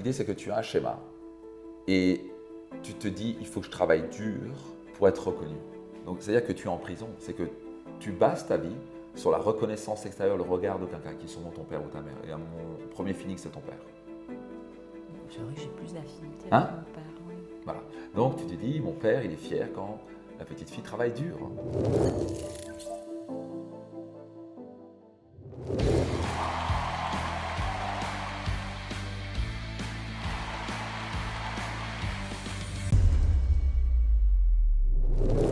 L'idée, c'est que tu as un schéma et tu te dis, il faut que je travaille dur pour être reconnu. Donc, c'est-à-dire que tu es en prison, c'est que tu bases ta vie sur la reconnaissance extérieure, le regard de quelqu'un, qui sont ton père ou ta mère. Et mon premier feeling, c'est ton père. C'est vrai que j'ai plus d'affinité Hein? avec mon père, oui. Voilà. Donc, tu te dis, mon père, il est fier quand la petite fille travaille dur.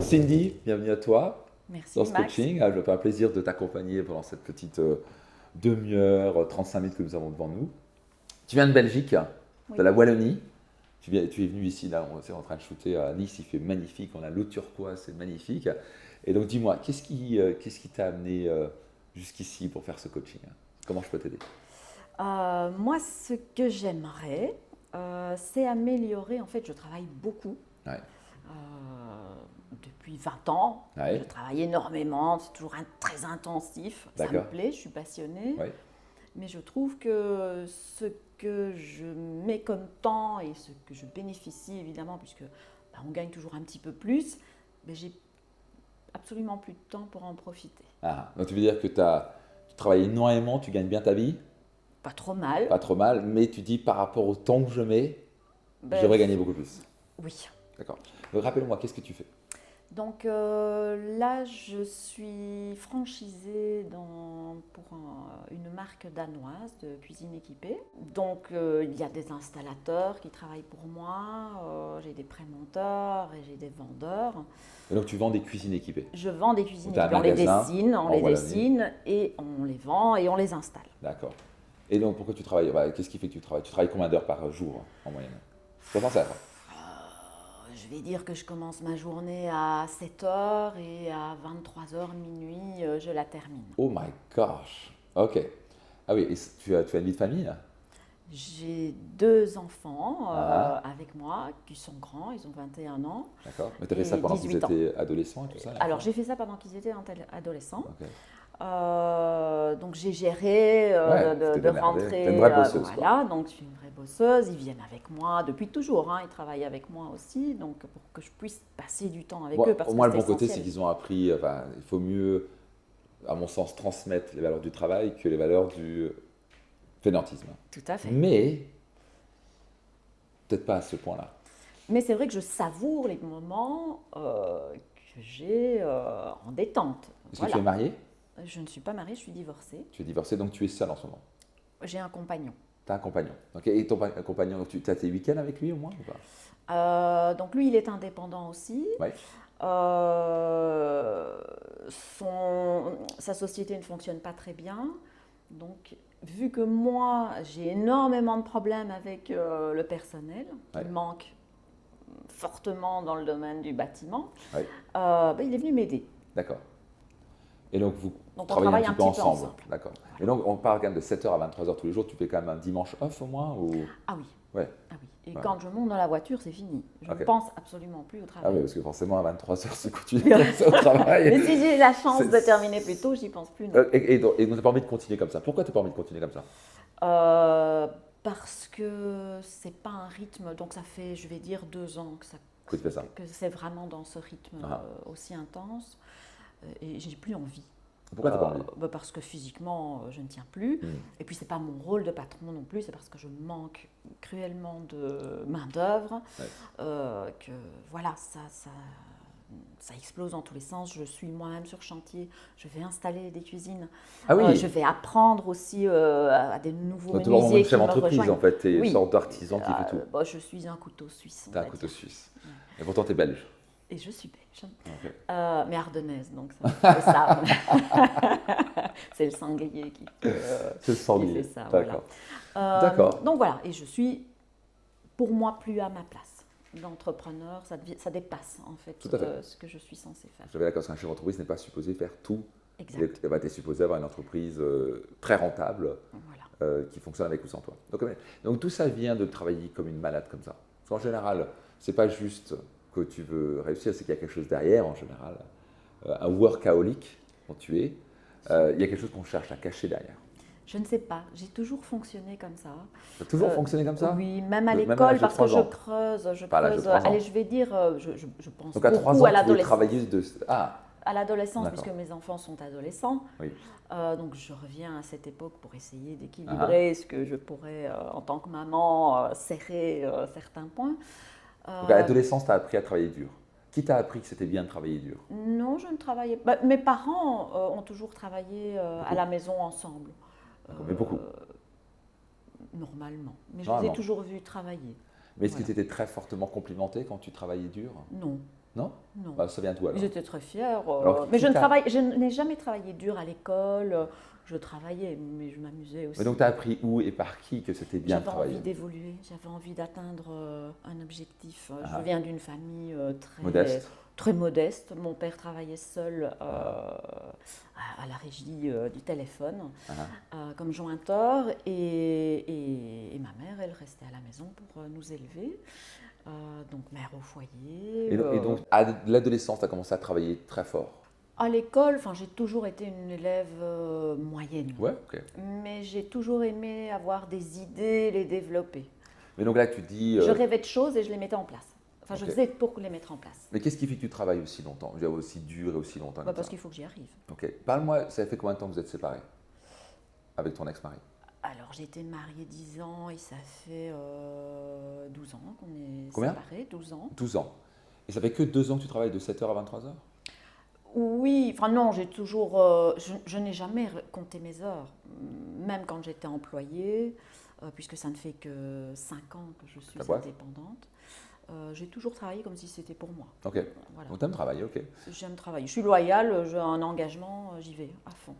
Cindy, bienvenue à toi Merci dans ce Max. coaching. Je me fais un plaisir de t'accompagner pendant cette petite demi-heure, 35 minutes que nous avons devant nous. Tu viens de Belgique, Oui. de la Wallonie. Tu es venu ici, là, on est en train de shooter à Nice, il fait magnifique, on a l'eau turquoise, c'est magnifique. Et donc dis-moi, qu'est-ce qui t'a amené jusqu'ici pour faire ce coaching? Comment je peux t'aider? Moi, ce que j'aimerais, c'est améliorer. En fait, je travaille beaucoup. Ouais. Depuis 20 ans, Ouais. je travaille énormément, c'est toujours très intensif. Ça me D'accord. plaît, je suis passionnée. Ouais. Mais je trouve que ce que je mets comme temps et ce que je bénéficie, évidemment, puisque on gagne toujours un petit peu plus, mais j'ai absolument plus de temps pour en profiter. Ah, donc tu veux dire que tu travailles énormément, tu gagnes bien ta vie, Pas trop mal. pas trop mal, mais tu dis par rapport au temps que je mets, Ben, je devrais gagner beaucoup plus. Oui. D'accord. Donc rappelle-moi, qu'est-ce que tu fais? Donc là, je suis franchisée pour une marque danoise de cuisine équipée. Donc il y a des installateurs qui travaillent pour moi, j'ai des prémonteurs et j'ai des vendeurs. Et donc tu vends des cuisines équipées. Je vends des cuisines Donc, t'as un équipées, on les magasin dessine et on les vend et on les installe. D'accord. Et donc pourquoi tu travailles? Qu'est-ce qui fait que tu travailles? Tu travailles combien d'heures par jour en moyenne? Comment ça? Je vais dire que je commence ma journée à 7h et à 23h minuit, je la termine. Oh my gosh. Ok. Ah oui, et tu as une vie de famille? J'ai 2 enfants Ah. avec moi qui sont grands, ils ont 21 ans. D'accord. Mais tu as fait Et ça pendant qu'ils 18 ans. étaient adolescents et tout ça? Alors j'ai fait ça pendant qu'ils étaient adolescents. Ok. Donc j'ai géré Ouais, de c'était démerdé. rentrer. T'es une vraie bosseuse, quoi. Voilà, donc je suis une vraie bosseuse. Ils viennent avec moi depuis toujours, hein, ils travaillent avec moi aussi, donc pour que je puisse passer du temps avec Bon, eux. Parce au moins, que le bon c'est côté, c'est essentiel. qu'ils ont appris. Il faut mieux, à mon sens, transmettre les valeurs du travail que les valeurs du fainéantisme. Tout à fait. Mais, peut-être pas à ce point-là. Mais c'est vrai que je savoure les moments que j'ai en détente. Est-ce que tu es marié? Je ne suis pas mariée, je suis divorcée. Tu es divorcé, donc tu es seul en ce moment. J'ai un compagnon. Tu as un compagnon. Ok. Et ton compagnon, tu as tes week-ends avec lui au moins ou pas? Donc lui, il est indépendant aussi. Ouais. Sa société ne fonctionne pas très bien. Donc, vu que moi, j'ai énormément de problèmes avec le personnel, qui Ouais. manque fortement dans le domaine du bâtiment, Ouais. il est venu m'aider. D'accord. Et donc, vous Donc, on travaillez travaille un petit peu ensemble. ensemble. D'accord. Et donc, on parle quand même de 7h à 23h tous les jours. Tu fais quand même un dimanche off au moins ou... Ah oui. Ouais. Ah oui. Et Ouais. quand je monte dans la voiture, c'est fini. Je Ok. ne pense absolument plus au Ah travail. oui, parce que forcément, à 23h, c'est quand tu es au travail. Mais si j'ai la chance C'est- de terminer plus tôt, j'y pense plus. Non. Et donc, tu n'as pas envie de continuer comme ça. Pourquoi tu n'as pas envie de continuer comme ça? Parce que c'est pas un rythme, donc ça fait, je vais dire, 2 ans Que tu fais ça. que c'est vraiment dans ce rythme Ah. aussi intense, et j'ai plus envie. Pourquoi tu n'as pas envie? Parce que physiquement, je ne tiens plus, et puis c'est pas mon rôle de patron non plus, c'est parce que je manque cruellement de main d'œuvre, Ouais. que voilà, ça explose dans tous les sens. Je suis moi-même sur chantier, je vais installer des cuisines. Ah oui. Je vais apprendre aussi à des nouveaux Donc, tu vas vraiment menuisiers une qui chef me d'entreprise rejoignent. en fait. Tu es Oui. une sorte d'artisan qui fait tout. Je suis un couteau suisse. Tu as un couteau suisse. Et pourtant, tu es belge. Et je suis belge. Ok. Mais ardennaise, donc c'est ça. C'est le sanglier qui C'est le sanglier. fait ça. D'accord. Voilà. D'accord. Donc voilà, et je suis pour moi plus à ma place. D'entrepreneur, ça dépasse en fait, Tout à fait. ce que je suis censée faire. J'avais d'accord, parce qu'un chef d'entreprise n'est pas supposé faire tout. Exact. Tu es supposé avoir une entreprise très rentable Voilà. qui fonctionne avec ou sans toi. Donc tout ça vient de travailler comme une malade comme ça. Parce qu'en général, c'est pas juste que tu veux réussir, c'est qu'il y a quelque chose derrière en général. Un workaholic, quand tu es, il y a quelque chose qu'on cherche à cacher derrière. Je ne sais pas, j'ai toujours fonctionné comme ça. Ça a toujours fonctionné comme ça? Oui, même à Même à l'école, l'âge de parce que 3 je ans? creuse, Pas à l'âge de 3 allez, ans. je vais dire, je pense Donc à 3 beaucoup ans, à tu voulais l'adolescence. travailler de… Ah, À l'adolescence, d'accord. puisque mes enfants sont adolescents. Oui. Donc je reviens à cette époque pour essayer Ah, d'équilibrer ce que je pourrais, en tant que maman, serrer certains points. Donc à l'adolescence, tu as appris à travailler dur. Qui t'a appris que c'était bien de travailler dur? Non, je ne travaillais pas. Mes parents ont toujours travaillé à Beaucoup. la maison ensemble, D'accord, mais beaucoup. normalement. Mais je les ai Normalement. toujours vus travailler. Mais est-ce que Voilà. tu étais très fortement complimenté quand tu travaillais dur? Non, Non? non. Bah, ça vient d'où alors? Ils étaient très fiers. Alors, Mais qui t'a… je n'ai jamais travaillé dur à l'école. Je travaillais, mais je m'amusais aussi. Mais donc tu as appris où et par qui que c'était bien de J'avais travailler? envie d'évoluer, j'avais envie d'atteindre un objectif. Ah. Je viens d'une famille Modeste? très modeste. Mon père travaillait seul à la régie du téléphone comme jointeur et ma mère, elle restait à la maison pour nous élever. Donc mère au foyer. Et donc à l'adolescence, tu as commencé à travailler très fort? À l'école, enfin, j'ai toujours été une élève moyenne. Ouais, ok. Mais j'ai toujours aimé avoir des idées, les développer. Mais donc là, tu dis… Je rêvais de choses et je les mettais en place. Enfin, je Ok. faisais pour les mettre en place. Mais qu'est-ce qui fait que tu travailles aussi longtemps? Je veux dire, aussi dur et aussi longtemps Bah, comme parce ça. qu'il faut que j'y arrive. Ok. Parle-moi, ça fait combien de temps que vous êtes séparés avec ton ex-mari? Alors, j'ai été mariée 10 ans et ça fait 12 ans qu'on est Combien? séparés. 12 ans. 12 ans. Et ça fait que 2 ans que tu travailles de 7h à 23h? Oui, enfin non, j'ai toujours… je n'ai jamais compté mes heures. Même quand j'étais employée, puisque ça ne fait que 5 ans que je suis Ta boîte? indépendante. J'ai toujours travaillé comme si c'était pour moi. Ok. Voilà. Donc tu aimes travailler, ok. J'aime travailler. Je suis loyale, j'ai un engagement, j'y vais à fond.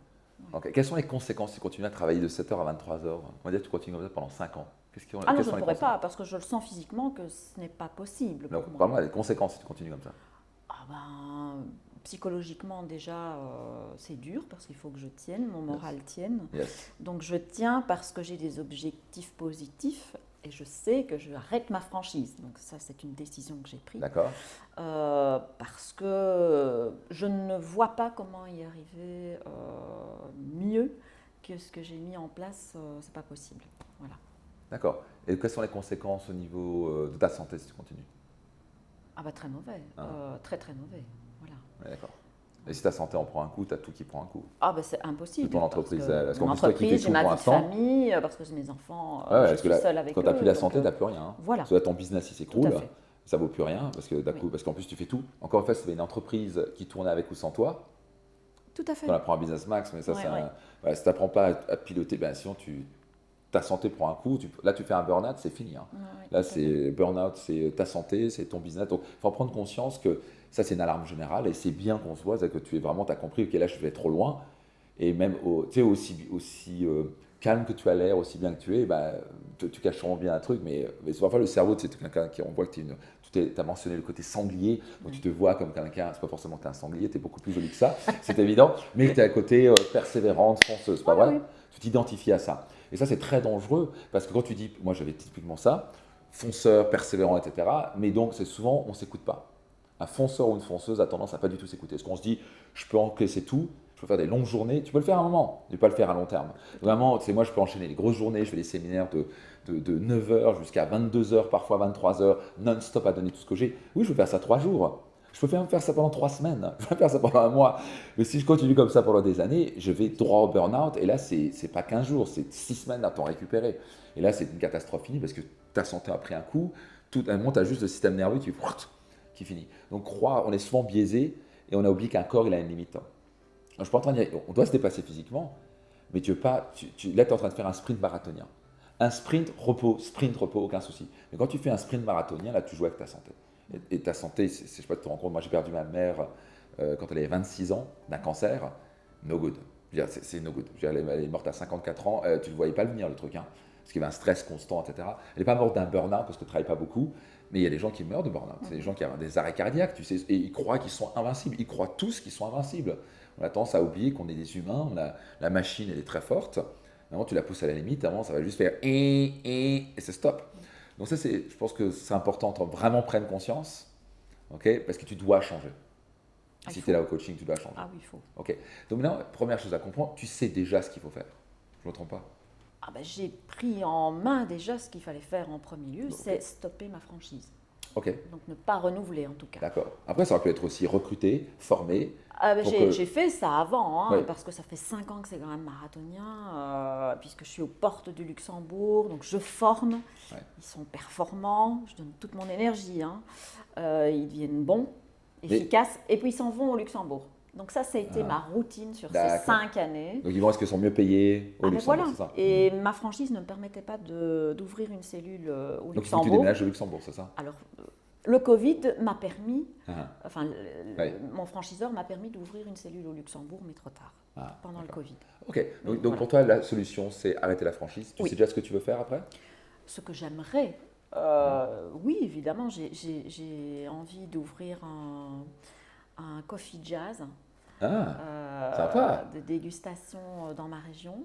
Ok. Quelles sont les conséquences si tu continues à travailler de 7h à 23h? On va dire que tu continues comme ça pendant 5 ans. Ah non, quelles je sont ne les pourrais conséquences? pas, parce que je le sens physiquement que ce n'est pas possible pour Donc, moi. parle-moi des conséquences si tu continues comme ça. Ah ben, psychologiquement déjà, c'est dur, parce qu'il faut que je tienne, mon moral tienne. Yes. Donc je tiens parce que j'ai des objectifs positifs et je sais que je arrête ma franchise. Donc ça, c'est une décision que j'ai prise. D'accord. Parce que je ne vois pas comment y arriver mieux que ce que j'ai mis en place. C'est pas possible. Voilà. D'accord. Et quelles sont les conséquences au niveau de ta santé si tu continues? Ah bah très mauvais, très très mauvais. Voilà. Ouais, d'accord. Et si ta santé en prend un coup, tu as tout qui prend un coup. Ah bah c'est impossible. De ton entreprise, parce Mon qu'en plus, toi qui fais entreprise, j'ai tout ma pour vie de l'instant. famille, parce que j'ai mes enfants, Ouais, je parce que suis là, seule avec quand eux. tu n'as plus la donc, santé, tu n'as plus rien. Hein. Voilà. Parce que là, ton business il s'écroule, Tout à fait. ça vaut plus rien parce que d'un coup, Oui. parce qu'en plus tu fais tout. Encore une fois, c'était une entreprise qui tournait avec ou sans toi. Tout à fait. On apprend un business max, mais ça, Ouais, c'est ouais. voilà, si tu n'apprends pas à piloter, ben, sinon ta santé prend un coup. Là, tu fais un burn-out, c'est fini. Hein. Ouais, ouais, Là, tout à fait. c'est burn-out, c'est ta santé, c'est ton business. Donc, il faut en prendre conscience que ça, c'est une alarme générale et c'est bien qu'on se voit, c'est que tu as compris, ok, là, je vais trop loin. Et même tu sais, aussi calme que tu as l'air, aussi bien que tu es, bah, tu caches vraiment bien un truc, mais parfois le cerveau, c'est quelqu'un qui, on voit que tu as mentionné le côté sanglier, donc tu te vois comme quelqu'un, c'est pas forcément que tu es un sanglier, tu es beaucoup plus joli que ça, c'est évident, mais tu as un côté persévérante, fonceuse, c'est pas vrai? Oui. Tu t'identifies à ça. Et ça, c'est très dangereux, parce que quand tu dis, moi j'avais typiquement ça, fonceur, persévérant, etc., mais donc c'est souvent, on ne s'écoute pas. Un fonceur ou une fonceuse a tendance à pas du tout s'écouter. Parce qu'on se dit, je peux encaisser tout, je peux faire des longues journées, tu peux le faire à un moment, mais pas le faire à long terme. Vraiment, tu sais, moi je peux enchaîner les grosses journées, je fais des séminaires de 9h jusqu'à 22h, parfois 23h, non-stop à donner tout ce que j'ai. Oui, je peux faire ça 3 jours. Je peux même faire ça pendant 3 semaines, je peux faire ça pendant un mois. Mais si je continue comme ça pendant des années, je vais droit au burn-out. Et là, c'est pas 15 jours, c'est 6 semaines à t'en récupérer. Et là, c'est une catastrophe finie parce que ta santé a pris un coup. Tout un moment, tu as juste le système nerveux qui finit. Donc, on est souvent biaisé et on a oublié qu'un corps, il a une limite. Alors, je suis pas en train de dire, on doit se dépasser physiquement, mais tu veux pas, là, tu es en train de faire un sprint marathonien. Un sprint, repos, aucun souci. Mais quand tu fais un sprint marathonien, là, tu joues avec ta santé. Et ta santé, je ne sais pas si tu te rends compte, moi j'ai perdu ma mère quand elle avait 26 ans d'un cancer, no good. C'est no good. Elle est morte à 54 ans, tu ne le voyais pas venir le truc, hein, parce qu'il y avait un stress constant, etc. Elle n'est pas morte d'un burn-out parce qu'elle ne travaille pas beaucoup, mais il y a des gens qui meurent de burn-out. C'est des gens qui ont des arrêts cardiaques, tu sais, et ils croient qu'ils sont invincibles. Ils croient tous qu'ils sont invincibles. On a tendance à oublier qu'on est des humains, la machine elle est très forte. Maintenant, tu la pousses à la limite, avant ça va juste faire et c'est stop. Donc ça, je pense que c'est important de vraiment prendre conscience, ok, parce que tu dois changer. Si tu es là au coaching, tu dois changer. Ah oui, il faut. Ok. Donc maintenant, première chose à comprendre, tu sais déjà ce qu'il faut faire. Je ne me trompe pas. Ah ben, j'ai pris en main déjà ce qu'il fallait faire en premier lieu, c'est stopper ma franchise. Ok, Donc ne pas renouveler en tout cas. d'accord. Après, ça aurait pu être aussi recruté, formé. Ah ben, pour j'ai que- j'ai fait ça avant, hein, Ouais. parce que ça fait 5 ans que c'est quand même marathonien, puisque je suis aux portes du Luxembourg, donc je forme, Ouais. ils sont performants, je donne toute mon énergie, hein. Ils deviennent bons, Mais- efficaces, et puis ils s'en vont au Luxembourg. Donc ça a été ma routine sur ces D'accord. 5 années. Donc, ils vont est-ce qu'ils sont mieux payés au Ah ben Luxembourg, voilà. c'est ça? Et ma franchise ne me permettait pas d'ouvrir une cellule au Donc, il faut que tu Luxembourg. déménages au Luxembourg, c'est ça? Alors, le Covid m'a permis, Ah, enfin, Ouais. mon franchiseur m'a permis d'ouvrir une cellule au Luxembourg, mais trop tard, ah, pendant le d'accord. Covid. Ok, donc Voilà. pour toi, la solution, c'est arrêter la franchise. Tu Oui. sais déjà ce que tu veux faire après? Ce que j'aimerais, oui, évidemment, j'ai envie d'ouvrir un coffee jazz, Ah, sympa. de dégustation dans ma région.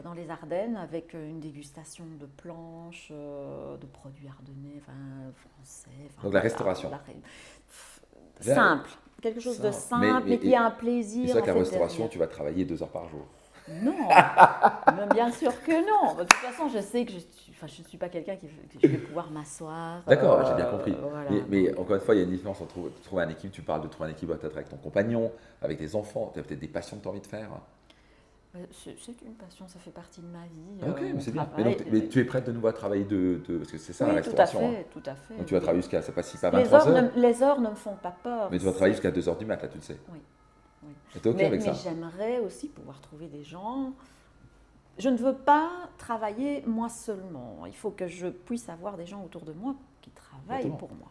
Dans les Ardennes, avec une dégustation de planches, de produits ardennais, enfin, français. Enfin, Donc la restauration. Simple, quelque chose de Simple. simple, mais qui a un Et plaisir. c'est vrai en que la fait, restauration, derrière. tu vas travailler 2 heures par jour. Non, mais bien sûr que non. De toute façon, je sais que je ne suis pas quelqu'un que je vais pouvoir m'asseoir. D'accord, j'ai bien compris. Voilà. Mais encore une fois, il y a une différence entre trouver un équilibre. Tu parles de trouver un équilibre peut-être avec ton compagnon, avec des enfants. Tu as peut-être des passions que tu as envie de faire. C'est une passion, ça fait partie de ma vie. Ok, mais mon c'est bien. travail. Mais tu es prête de nouveau à travailler parce que c'est ça la Oui, tout à restauration. fait, tout à fait. Donc tu vas travailler jusqu'à, c'est pas si pas Les 23 heures, heures, les heures ne me font pas peur. mais tu vas travailler jusqu'à 2 heures du mat, là, tu le sais. Oui. Oui. Et t'es ok avec ça? Mais j'aimerais aussi pouvoir trouver des gens. Je ne veux pas travailler moi seulement. Il faut que je puisse avoir des gens autour de moi qui travaillent Exactement. pour moi.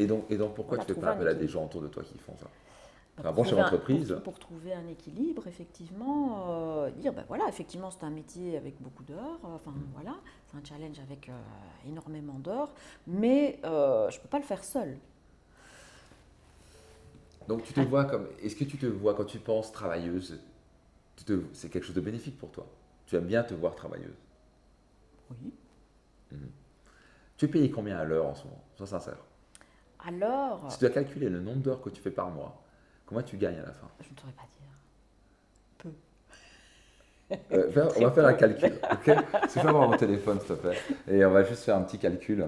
Donc, Et donc pourquoi on tu a fais trouvé pas un appel à des équilibre. gens autour de toi qui font ça? bah, Un pour bon chef trouver d'entreprise. pour trouver un équilibre, effectivement, dire, ben voilà, effectivement, c'est un métier avec beaucoup d'heures. Enfin, voilà, c'est un challenge avec énormément d'heures, mais je ne peux pas le faire seul. Donc tu te vois comme, est-ce que tu te vois quand tu penses travailleuse, c'est quelque chose de bénéfique pour toi? Tu aimes bien te voir travailleuse? Oui. Tu es payé combien à l'heure en ce moment? Sois sincère. Alors, Si tu dois calculer le nombre d'heures que tu fais par mois, combien tu gagnes à la fin? je ne saurais pas dire. On va faire un calcul, ok? Si je peux avoir mon téléphone, s'il te plaît. Et on va juste faire un petit calcul.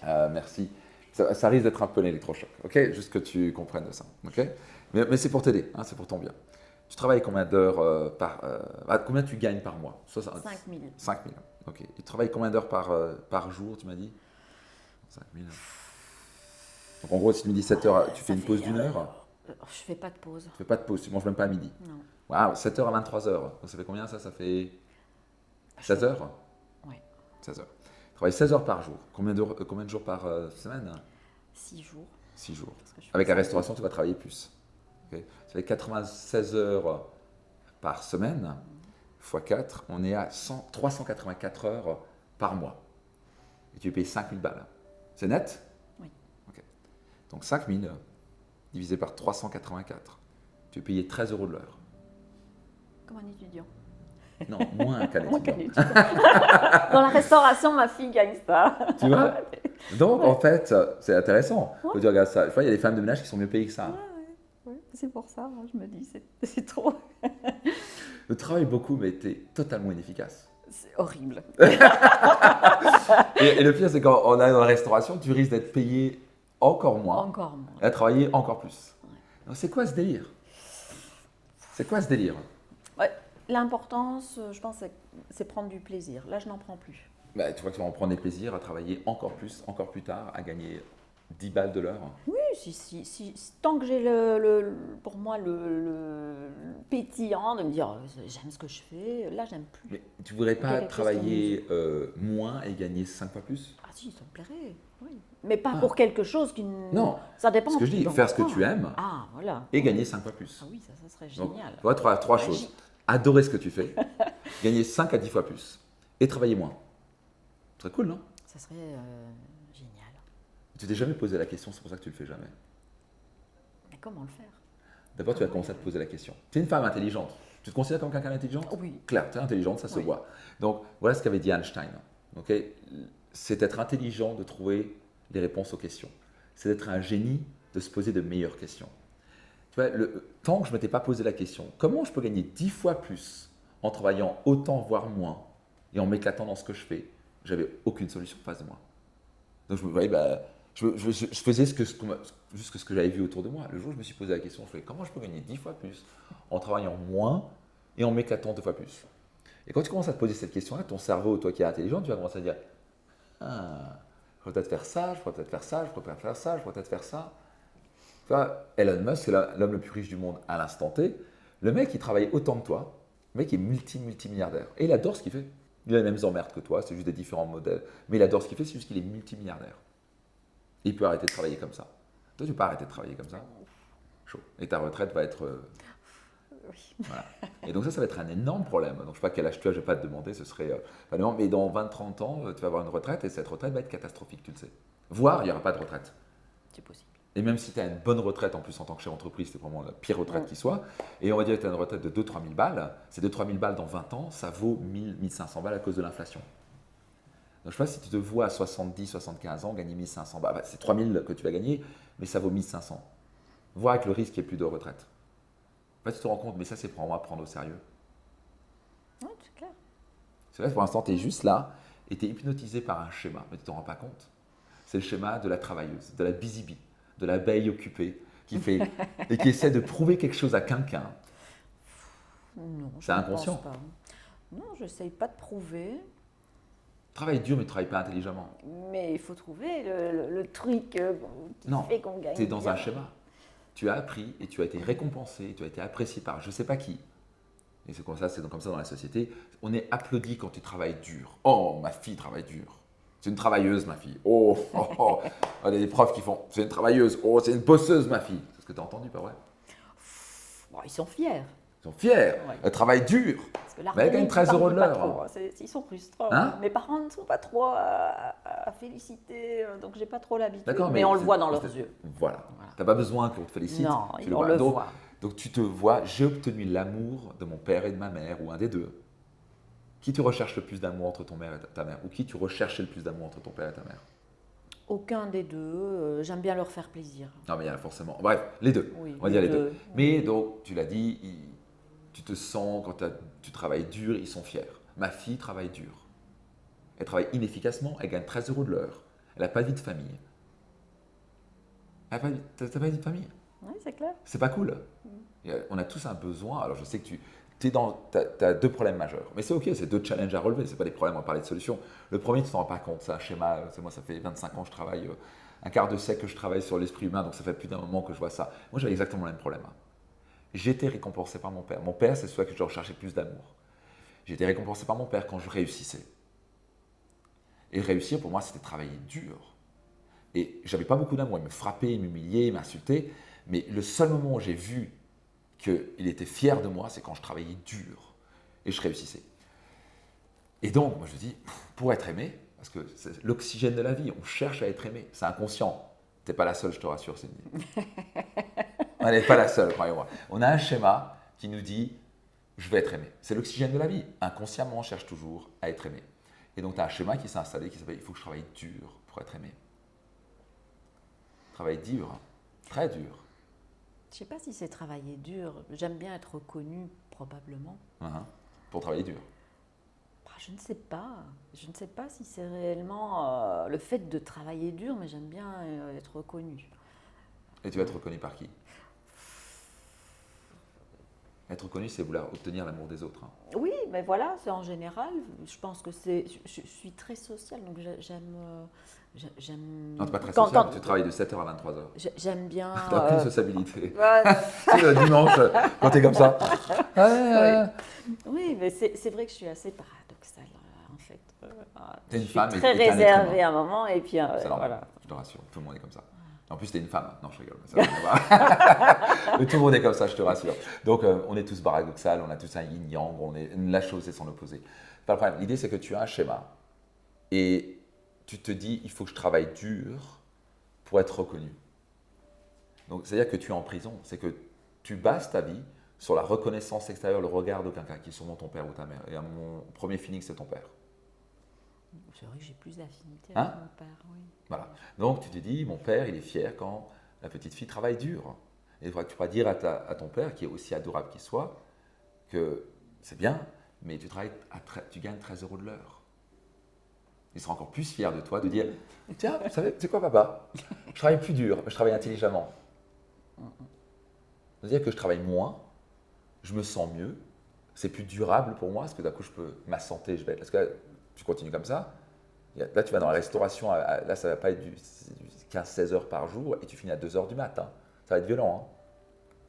Merci. Ça risque d'être un peu l'électrochoc, ok? Juste que tu comprennes ça, ok? Mais c'est pour t'aider, hein, c'est pour ton bien. Tu travailles combien d'heures combien tu gagnes par mois? 5 000. 5 000, ok. Tu travailles combien d'heures par jour, tu m'as dit? 5 000. Donc en gros, si tu me dis 7 heures, tu fais une pause d'1 heure? Je ne fais pas de pause. Tu fais pas de pause, tu manges même pas à midi? Non. Waouh, 7 heures à 23 heures. Donc ça fait combien ça? Ça fait 16 heures? Oui. 16 heures. Tu travailles 16 heures par jour. Combien de jours par semaine? 6 jours. 6 jours. Parce que je fais Avec la ça. restauration, tu vas travailler plus. Ok. Ça fait 96 heures par semaine, x 4, on est à 384 heures par mois. Et tu payes 5 000 balles. C'est net? Oui. Ok. Donc 5 000 divisé par 384. Tu es payé 13 euros de l'heure. Comme un étudiant. Non, moins qu'un Moi, qu'un étudiant. étudiant. Dans la restauration, ma fille gagne ça. Tu vois? Donc, Ouais. en fait, c'est intéressant. Ouais. Quand tu regardes ça, tu vois, il y a des femmes de ménage qui sont mieux payées que ça. Ouais, c'est pour ça, hein, je me dis, c'est trop. Le travail beaucoup, mais tu es totalement inefficace. C'est horrible. Et le pire, c'est quand on est dans la restauration, tu risques d'être payé encore moins Encore moins. et à travailler encore plus. Ouais. Donc, c'est quoi ce délire? C'est quoi ce délire? Ouais, l'importance, je pense, c'est prendre du plaisir. Là, je n'en prends plus. Bah, tu vois que tu vas en prendre des plaisirs à travailler encore plus tard, à gagner 10 balles de l'heure. Oui, tant que j'ai pour moi le pétillant de me dire j'aime ce que je fais, là j'aime plus. Mais tu voudrais Il y a pas quelque chose travailler moins et gagner 5 fois plus? Ah si, ça me plairait, oui. Mais pas Ah. pour quelque chose qui... Non, Ça dépend. ce que je dis, dans faire ce que quoi. tu aimes Ah, voilà. et gagner 5 fois plus. Ah oui, ça serait Donc, génial. tu vois, trois Magique. choses. Adorer ce que tu fais, gagner 5 à 10 fois plus et travailler moins. Ce serait cool, non? Ça serait génial. Tu t'es jamais posé la question, c'est pour ça que tu le fais jamais. Mais comment le faire? D'abord, tu vas commencer à te poser la question. Tu es une femme intelligente. Tu te considères comme quelqu'un d'intelligent? Oui. Claire, tu es intelligente, ça se Oui. voit. Donc, voilà ce qu'avait dit Einstein. Ok, c'est d'être intelligent de trouver les réponses aux questions. C'est d'être un génie de se poser de meilleures questions. Tu vois, tant que je ne m'étais pas posé la question, comment je peux gagner 10 fois plus en travaillant autant, voire moins, et en m'éclatant dans ce que je fais, j'avais aucune solution en face de moi. Donc je me voyais, je faisais juste ce que j'avais vu autour de moi. Le jour où je me suis posé la question, je fais comment je peux gagner 10 fois plus en travaillant moins et en m'éclatant 2 fois plus. Et quand tu commences à te poser cette question-là, ton cerveau, toi qui es intelligent, tu vas commencer à dire ah, je pourrais peut-être faire ça, je pourrais peut-être faire ça, je pourrais peut-être faire ça, je pourrais peut-être faire ça. Tu vois, Elon Musk, c'est l'homme le plus riche du monde à l'instant T. Le mec, il travaille autant que toi. Le mec est multimilliardaire. Et il adore ce qu'il fait. Il a les mêmes emmerdes que toi, c'est juste des différents modèles. Mais il adore ce qu'il fait, c'est juste qu'il est multimilliardaire. Et il peut arrêter de travailler comme ça. Toi, tu peux pas arrêter de travailler comme ça. Chaud. Et ta retraite va être. Oui. Voilà. Et donc ça va être un énorme problème. Donc je ne sais pas quel âge tu as, je ne vais pas te demander, ce serait pas énorme, mais dans 20-30 ans, tu vas avoir une retraite et cette retraite va être catastrophique, tu le sais. Voire, il n'y aura pas de retraite. C'est possible. Et même si tu as une bonne retraite, en plus en tant que chef d'entreprise, c'est vraiment la pire retraite qui soit, et on va dire que tu as une retraite de 2-3 000 balles, ces 2-3 000 balles dans 20 ans, ça vaut 1 500 balles à cause de l'inflation. Donc je ne sais pas si tu te vois à 70-75 ans gagner 1 500 balles. C'est 3 000 que tu vas gagner, mais ça vaut 1 500. Voir avec le risque qu'il n'y ait plus de retraite. En fait, tu te rends compte, mais ça, c'est pour moi prendre au sérieux. Oui, c'est clair. C'est vrai, pour l'instant, tu es juste là et tu es hypnotisé par un schéma, mais tu ne t'en rends pas compte. C'est le schéma de la travailleuse, de la busy bee, de l'abeille occupée qui fait et qui essaie de prouver quelque chose à quelqu'un. Non, c'est inconscient. Pense pas. Non, je n'essaye pas de prouver. Travaille dur, mais tu ne travailles pas intelligemment. Mais il faut trouver le truc qui fait qu'on gagne. Tu es dans bien. un schéma. Tu as appris et tu as été récompensé, et tu as été apprécié par je ne sais pas qui. Et c'est comme ça dans la société. On est applaudi quand tu travailles dur. Oh, ma fille travaille dur. C'est une travailleuse, ma fille. Oh, oh, oh. Il y a des profs qui font, c'est une travailleuse. Oh, c'est une bosseuse, ma fille. C'est ce que tu as entendu, pas vrai? Bon, ils sont fiers. Ils sont fiers. Ouais. Elle travaille dur. Parce que Mais elle gagne 13 € de l'heure. Ils sont frustrants. Hein? Mes parents ne sont pas trop à féliciter, donc j'ai pas trop l'habitude. D'accord, mais on le voit dans leurs yeux. Voilà. Tu n'as pas besoin qu'on te félicite. Non, tu on le donc, voit. Donc tu te vois, j'ai obtenu l'amour de mon père et de ma mère, ou un des deux. Qui tu recherches le plus d'amour entre ton père et ta mère? Ou qui tu recherchais le plus d'amour entre ton père et ta mère? Aucun des deux. J'aime bien leur faire plaisir. Non, mais il y en a forcément. Bref, les deux. Oui, On va dire les deux. Oui. Mais donc, tu l'as dit, tu te sens, quand tu travailles dur, ils sont fiers. Ma fille travaille dur. Elle travaille inefficacement, elle gagne 13 € de l'heure. Elle n'a pas de vie de famille. T'as pas de vie de famille? Oui, c'est clair. C'est pas cool. On a tous un besoin. Alors, je sais que tu as 2 problèmes majeurs. Mais c'est OK, c'est 2 challenges à relever. Ce n'est pas des problèmes, on va parler de solutions. Le premier, tu ne t'en rends pas compte. C'est un schéma. Moi, ça fait 25 ans que je travaille, un quart de siècle que je travaille sur l'esprit humain. Donc, ça fait plus d'un moment que je vois ça. Moi, j'avais exactement le même problème. J'étais récompensé par mon père. Mon père, c'est celui que je recherchais plus d'amour. J'étais récompensé par mon père quand je réussissais. Et réussir, pour moi, c'était travailler dur. Et j'avais pas beaucoup d'amour. Il me frappait, il m'humiliait, il m'insultait. Mais le seul moment où j'ai vu qu'il était fier de moi, c'est quand je travaillais dur et je réussissais. Et donc, moi, je dis, pour être aimé, parce que c'est l'oxygène de la vie, on cherche à être aimé. C'est inconscient. Tu n'es pas la seule, je te rassure, Cindy. On n'est pas la seule, croyez-moi. On a un schéma qui nous dit, je vais être aimé. C'est l'oxygène de la vie. Inconsciemment, on cherche toujours à être aimé. Et donc, tu as un schéma qui s'est installé qui s'appelle, il faut que je travaille dur pour être aimé. Travaille dur, hein. Très dur. Je ne sais pas si c'est travailler dur. J'aime bien être reconnue, probablement. Pour travailler dur. Je ne sais pas. Je ne sais pas si c'est réellement le fait de travailler dur, mais j'aime bien être reconnue. Et tu vas être reconnu par qui? Être reconnu, c'est vouloir obtenir l'amour des autres. Oui, mais voilà, c'est en général. Je pense que c'est. Je suis très sociale, donc j'aime. Non, tu n'es pas très social, tu travailles de 7h à 23h. J'aime bien. Tu n'as aucune sociabilité. C'est le dimanche, quand tu es comme ça. Oui, mais c'est vrai que je suis assez paradoxale, en fait. Tu es une je femme suis très et t'es un être réservée humain. à un moment, et puis C'est normal, voilà. je te rassure, tout le monde est comme ça. En plus, tu es une femme. Non, je rigole. Ça n'a rien à voir. Mais tout le monde est comme ça, je te rassure. Donc, on est tous paradoxal, on a tous un yin-yang, la chose est son opposé. Pas le problème. L'idée, c'est que tu as un schéma et tu te dis, il faut que je travaille dur pour être reconnu. Donc, c'est-à-dire que tu es en prison. C'est que tu bases ta vie sur la reconnaissance extérieure, le regard de quelqu'un, qui est sûrement ton père ou ta mère. Et mon premier feeling, c'est ton père. C'est vrai que j'ai plus d'affinité avec mon père, oui. Voilà. Donc, tu te dis, mon père, il est fier quand la petite fille travaille dur. Et tu pourras dire à ton père, qui est aussi adorable qu'il soit, que c'est bien, mais tu gagnes 13 € de l'heure. Il sera encore plus fier de toi de dire tiens, vous savez, c'est quoi papa? Je travaille plus dur, mais je travaille intelligemment. C'est-à-dire que je travaille moins, je me sens mieux, c'est plus durable pour moi, parce que d'un coup, ma santé, parce que là, tu continues comme ça, là, tu vas dans la restauration, là, ça va pas être du 15-16 heures par jour, et tu finis à 2 heures du matin. Ça va être violent, hein.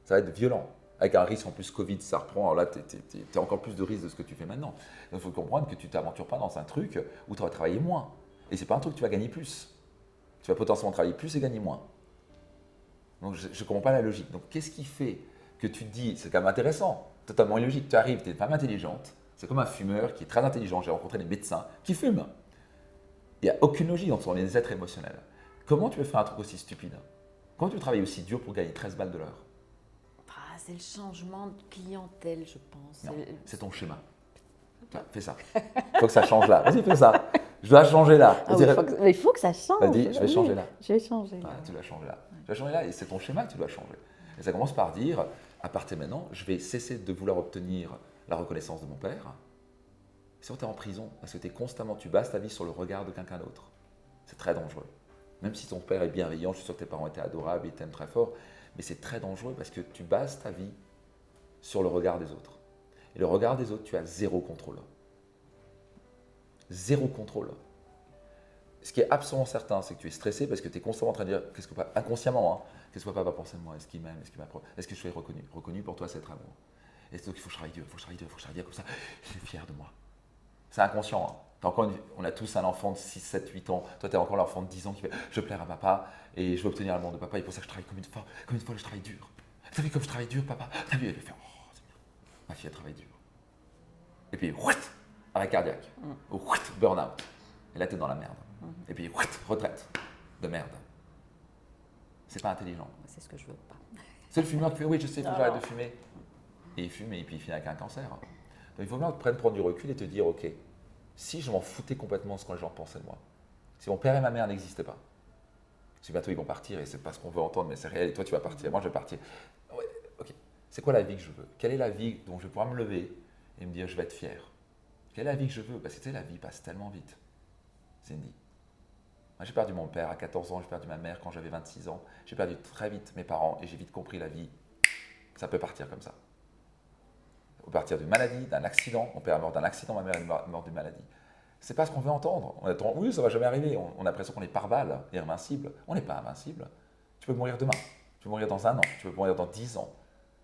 Ça va être violent. Avec un risque en plus Covid, ça reprend, alors là, tu as encore plus de risque de ce que tu fais maintenant. Donc, il faut comprendre que tu ne t'aventures pas dans un truc où tu vas travailler moins. Et ce n'est pas un truc où tu vas gagner plus. Tu vas potentiellement travailler plus et gagner moins. Donc, je ne comprends pas la logique. Donc, qu'est-ce qui fait que tu te dis, c'est quand même intéressant, totalement illogique, tu arrives, tu es une femme intelligente, c'est comme un fumeur qui est très intelligent, j'ai rencontré des médecins qui fument. Il n'y a aucune logique, donc ce sont des êtres émotionnels. Comment tu peux faire un truc aussi stupide? Comment tu peux travailler aussi dur pour gagner 13 balles de l'heure? C'est le changement de clientèle, je pense. Non, c'est ton schéma. Fais ça. Il faut que ça change là. Vas-y, fais ça. Je dois changer là. Ah oui, il faut que ça change. Vas-y, je vais changer là. Je vais changer là. Ouais, tu dois changer là. Tu vas changer là et c'est ton schéma que tu dois changer. Et ça commence par dire, à partir de maintenant, je vais cesser de vouloir obtenir la reconnaissance de mon père. Sinon, tu es en prison parce que tu bases ta vie sur le regard de quelqu'un d'autre. C'est très dangereux. Même si ton père est bienveillant, je suis sûr que tes parents étaient adorables, ils t'aiment très fort, mais c'est très dangereux parce que tu bases ta vie sur le regard des autres. Et le regard des autres, tu as zéro contrôle. Zéro contrôle. Ce qui est absolument certain, c'est que tu es stressé parce que tu es constamment en train de dire, inconsciemment, hein, qu'est-ce que papa va penser de moi? Est-ce qu'il m'aime? Est-ce que je suis reconnu? Reconnu pour toi, c'est être amour. Et donc il faut que je travaille dur, comme ça, il est fier de moi. C'est inconscient. Hein. On a tous un enfant de 6, 7, 8 ans. Toi, tu es encore l'enfant de 10 ans qui fait « je plaire à papa et je veux obtenir l'amour de papa et pour ça je travaille comme une folle, je travaille dur. T'as vu comme je travaille dur, papa? T'as vu?» Elle fait « oh, c'est bien. Ma fille, elle travaille dur. » Et puis, arrêt cardiaque. Burn-out. Et là, tu es dans la merde. Et puis, retraite de merde. C'est pas intelligent. C'est ce que je veux pas. C'est le fumeur qui fait « oui, je sais, il faut que j'arrête de fumer. » Et il fume et puis il finit avec un cancer. Donc il faut bien prendre du recul et te dire « ok, si je m'en foutais complètement de ce que les gens pensaient de moi, si mon père et ma mère n'existaient pas, si bientôt ils vont partir et c'est pas ce qu'on veut entendre, mais c'est réel, et toi tu vas partir, moi je vais partir. Ouais, ok, c'est quoi la vie que je veux? Quelle est la vie dont je vais pouvoir me lever et me dire je vais être fier? Quelle est la vie que je veux? Parce que tu sais, la vie passe tellement vite. Cindy. Moi j'ai perdu mon père à 14 ans, j'ai perdu ma mère quand j'avais 26 ans, j'ai perdu très vite mes parents et j'ai vite compris la vie. Ça peut partir comme ça. On peut partir d'une maladie, d'un accident. Mon père est mort d'un accident, ma mère est morte d'une maladie. C'est pas ce qu'on veut entendre. On attend, oui, ça va jamais arriver. On a l'impression qu'on est par balle et invincible. On n'est pas invincible. Tu peux mourir demain. Tu peux mourir dans 1 an. Tu peux mourir dans 10 ans.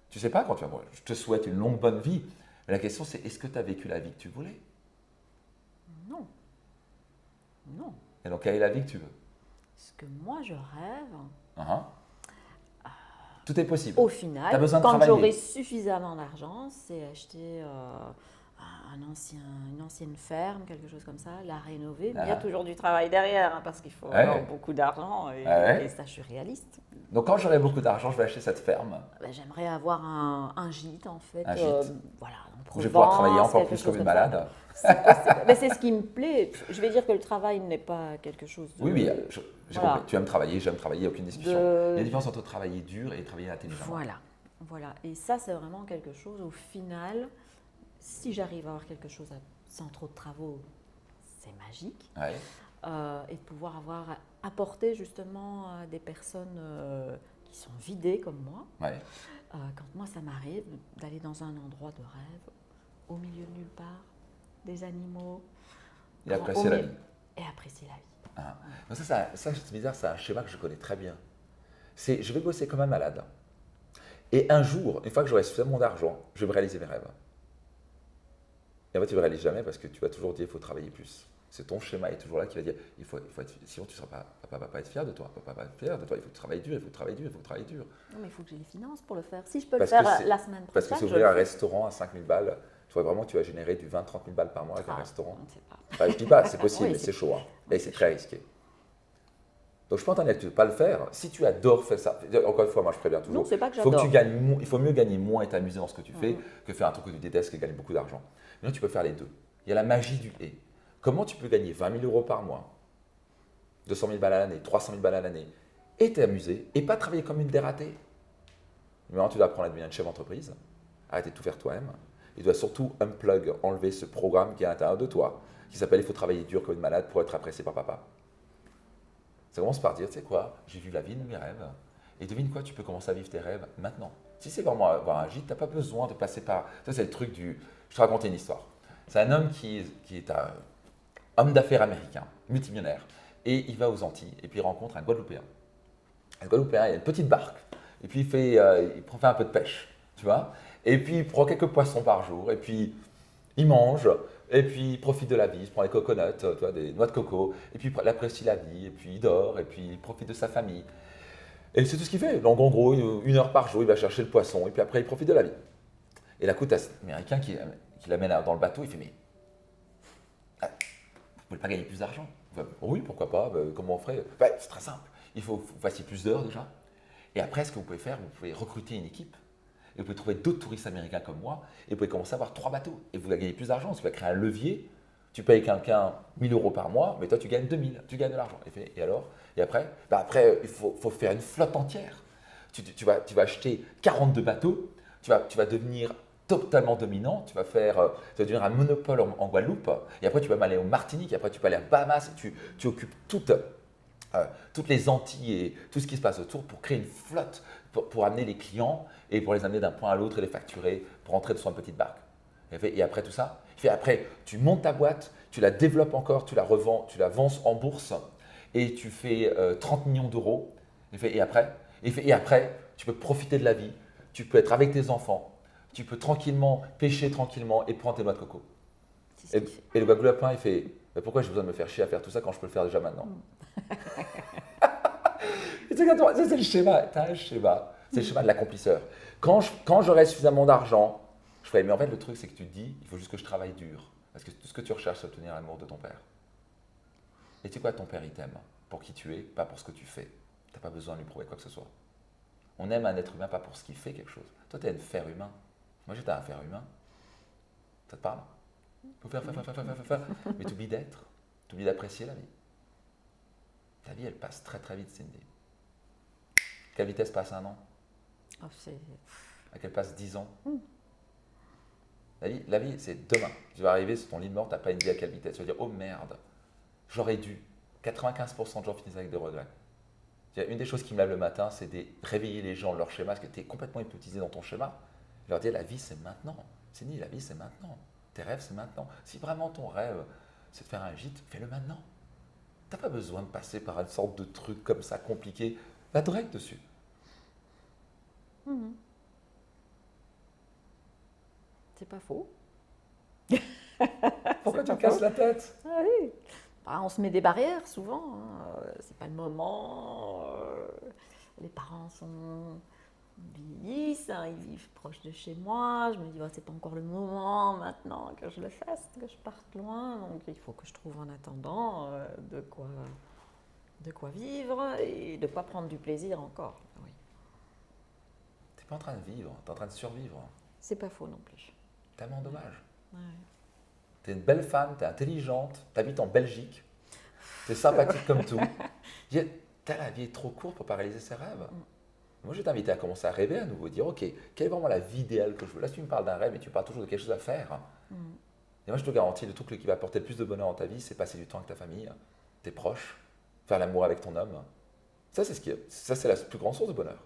Tu sais pas quand tu vas mourir. Je te souhaite une longue, bonne vie. Mais la question, c'est est-ce que tu as vécu la vie que tu voulais? Non. Non. Et donc, quelle est la vie que tu veux? Ce que moi, je rêve. Tout est possible. Au final, quand j'aurai suffisamment d'argent, c'est acheter une ancienne ferme, quelque chose comme ça, la rénover. Mais il y a toujours du travail derrière, hein, parce qu'il faut avoir beaucoup d'argent et ça, je suis réaliste. Donc quand j'aurai beaucoup d'argent, je vais acheter cette ferme. J'aimerais avoir un gîte, en fait. Un gîte. Voilà, en Provence, où je vais pouvoir travailler encore plus comme une malade. Mais c'est ce qui me plaît. Je vais dire que le travail n'est pas quelque chose de… Oui, j'ai compris. Tu aimes travailler, j'aime travailler, aucune discussion. Il y a une différence entre travailler dur et travailler intelligemment. Voilà. Et ça, c'est vraiment quelque chose, au final, si j'arrive à avoir quelque chose sans trop de travaux, c'est magique. Ouais. Et de pouvoir apporter justement à des personnes qui sont vidées comme moi. Ouais. Quand moi, ça m'arrive d'aller dans un endroit de rêve, au milieu de nulle part, des animaux. Et apprécier la vie. Et apprécier la vie. Ah. Donc ça, c'est bizarre, c'est un schéma que je connais très bien. C'est, je vais bosser comme un malade. Et un jour, une fois que j'aurai suffisamment d'argent, je vais réaliser mes rêves. Et en fait, tu ne le réalises jamais parce que tu vas toujours dire qu'il faut travailler plus. C'est ton schéma est toujours là qui va dire il faut être, sinon tu ne seras pas, papa va pas être fier de toi, papa va être fier de toi, il faut que tu travailles dur, il faut travailler dur. Non, mais il faut que j'ai les finances pour le faire. Si je peux le faire la semaine prochaine. Parce que s'ouvrir un restaurant à 5 000 balles, tu vois vraiment que tu vas générer du 20-30 000 balles par mois avec un restaurant. Je ne sais pas. Enfin, je ne dis pas, c'est possible, mais c'est chaud. Hein. Et c'est très risqué. Donc je peux entendre que tu ne veux pas le faire. Si tu adores faire ça, encore une fois, moi je préviens toujours. Non, c'est pas que j'adore. Il faut mieux gagner moins et t'amuser dans ce que tu fais que faire un truc que tu détestes et gagner beaucoup d'argent. Mais là, tu peux faire les deux. Il y a la magie du et. Comment tu peux gagner 20 000 € par mois, 200 000 balles à l'année, 300 000 balles à l'année, et t'amuser, et pas travailler comme une dératée? Mais maintenant, tu dois apprendre à devenir une chef d'entreprise, arrêter de tout faire toi-même, il doit surtout unplug, enlever ce programme qui est à l'intérieur de toi, qui s'appelle il faut travailler dur comme une malade pour être apprécié par papa. Ça commence par dire, tu sais quoi, j'ai vu la vie de mes rêves. Et devine quoi, tu peux commencer à vivre tes rêves maintenant. Si c'est vraiment avoir un gîte, tu n'as pas besoin de passer par... Ça, c'est le truc du... Je te racontais une histoire. C'est un homme qui est un homme d'affaires américain, multimillionnaire. Et il va aux Antilles et puis il rencontre un Guadeloupéen. Un Guadeloupéen, il a une petite barque. Et puis il fait un peu de pêche, tu vois. Et puis il prend quelques poissons par jour. Et puis il mange. Et puis il profite de la vie. Il se prend des coconuts, tu vois, des noix de coco. Et puis il apprécie la vie. Et puis il dort. Et puis il profite de sa famille. Et c'est tout ce qu'il fait. Donc en gros, 1 heure par jour, il va chercher le poisson. Et puis après, il profite de la vie. Et là, écoute, cet Américain qui l'amène dans le bateau, il fait mais vous ne pouvez pas gagner plus d'argent? Oui, pourquoi pas, comment on ferait? C'est très simple. Il faut que vous fassiez plus d'heures déjà. Et après, ce que vous pouvez faire, vous pouvez recruter une équipe. Et vous pouvez trouver d'autres touristes américains comme moi. Et vous pouvez commencer à avoir 3 bateaux. Et vous allez gagner plus d'argent. Parce que vous allez créer un levier. Tu payes quelqu'un 1 000 € par mois, mais toi, tu gagnes 2 000. Tu gagnes de l'argent. Et alors? Et après? Après, il faut faire une flotte entière. Tu vas acheter 42 bateaux. Tu vas devenir totalement dominant. Tu vas devenir un monopole en Guadeloupe. Et après, tu vas aller au Martinique. Et après, tu peux aller à Bahamas. Et tu occupes toutes les Antilles et tout ce qui se passe autour pour créer une flotte, pour amener les clients et pour les amener d'un point à l'autre et les facturer pour entrer sur une petite barque. Et après tout ça, après, tu montes ta boîte, tu la développes encore, tu la revends, tu la vends en bourse et tu fais 30 millions d'euros. Et après, tu peux profiter de la vie, tu peux être avec tes enfants, tu peux tranquillement pêcher tranquillement et prendre tes noix de coco. Et le Guadeloupéen, il fait mais pourquoi j'ai besoin de me faire chier à faire tout ça quand je peux le faire déjà maintenant? C'est le schéma, tu as un schéma. C'est le schéma de l'accomplisseur. Quand j'aurai suffisamment d'argent, je ferai. Mais en fait, le truc, c'est que tu te dis, il faut juste que je travaille dur. Parce que tout ce que tu recherches, c'est obtenir l'amour de ton père. Et tu sais quoi, ton père, il t'aime pour qui tu es, pas pour ce que tu fais. Tu n'as pas besoin de lui prouver quoi que ce soit. On aime un être humain pas pour ce qu'il fait quelque chose. Toi, tu es un fer humain. Moi, j'étais un fer humain. Ça te parle? Il faut faire. Mais tu oublies d'être. Tu oublies d'apprécier la vie. Ta vie, elle passe très très vite, Cindy. Quelle vitesse passe un an? À quelle passe 10 ans? La vie, c'est demain. Tu vas arriver sur ton lit de mort, tu n'as pas une vie à quelle vitesse. Tu vas dire, oh merde, j'aurais dû. 95% de gens finissent avec des regrets. Une des choses qui me lève le matin, c'est de réveiller les gens de leur schéma, parce que tu es complètement hypnotisé dans ton schéma. Je leur dis, la vie, c'est maintenant. Cindy, la vie, c'est maintenant. Tes rêves, c'est maintenant. Si vraiment ton rêve, c'est de faire un gîte, fais-le maintenant. Tu n'as pas besoin de passer par une sorte de truc comme ça compliqué. Va direct dessus. C'est pas faux. Pourquoi tu me casses la tête? Ah oui. On se met des barrières souvent. C'est pas le moment. Les parents vieillissent, ils vivent proche de chez moi. Je me dis, c'est pas encore le moment maintenant que je le fasse, que je parte loin. Donc il faut que je trouve en attendant de quoi vivre et de quoi prendre du plaisir encore. Oui. Tu n'es pas en train de vivre, tu es en train de survivre. C'est pas faux non plus. Tellement dommage. Ouais. Tu es une belle femme, tu es intelligente, tu habites en Belgique, tu es sympathique comme tout. La vie est trop courte pour pas réaliser ses rêves. Moi, je vais t'inviter à commencer à rêver à nouveau, dire ok, quelle est vraiment la vie idéale que je veux? Là, si tu me parles d'un rêve, mais tu parles toujours de quelque chose à faire. Et moi, je te garantis, le truc qui va apporter le plus de bonheur dans ta vie, c'est passer du temps avec ta famille, tes proches, faire l'amour avec ton homme. Ça, c'est la plus grande source de bonheur.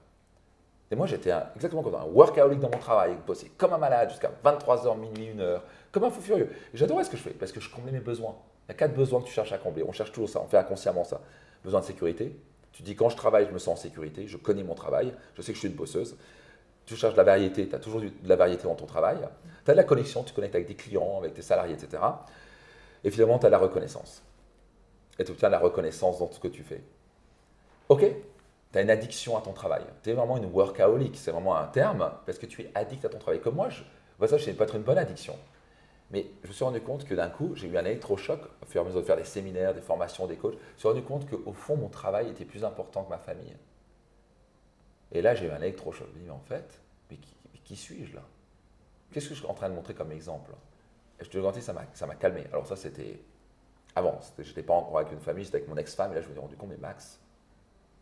Et moi, j'étais exactement comme un workaholic dans mon travail, bosser comme un malade jusqu'à 23h, minuit, 1h, comme un fou furieux. Et j'adorais ce que je fais parce que je comblais mes besoins. Il y a 4 besoins que tu cherches à combler. On cherche toujours ça, on fait inconsciemment ça. Besoin de sécurité. Tu dis quand je travaille, je me sens en sécurité, je connais mon travail, je sais que je suis une bosseuse. Tu cherches de la variété, tu as toujours de la variété dans ton travail. Tu as de la connexion, tu connectes avec des clients, avec tes salariés, etc. Et finalement, tu as de la reconnaissance. Et tu obtiens de la reconnaissance dans tout ce que tu fais. Ok, tu as une addiction à ton travail. Tu es vraiment une workaholic, c'est vraiment un terme, parce que tu es addict à ton travail. Comme moi, ça, je n'ai pas être une bonne addiction. Mais je me suis rendu compte que d'un coup, j'ai eu un électrochoc au fur et à mesure de faire des séminaires, des formations, des coachs. Je me suis rendu compte qu'au fond, mon travail était plus important que ma famille. Et là, j'ai eu un électrochoc. Je me dis, mais en fait, qui suis-je là? Qu'est-ce que je suis en train de montrer comme exemple? Et je te garantis, ça m'a calmé. Alors ça, c'était avant. Je n'étais pas encore avec une famille, j'étais avec mon ex-femme. Et là, je me suis rendu compte, mais Max,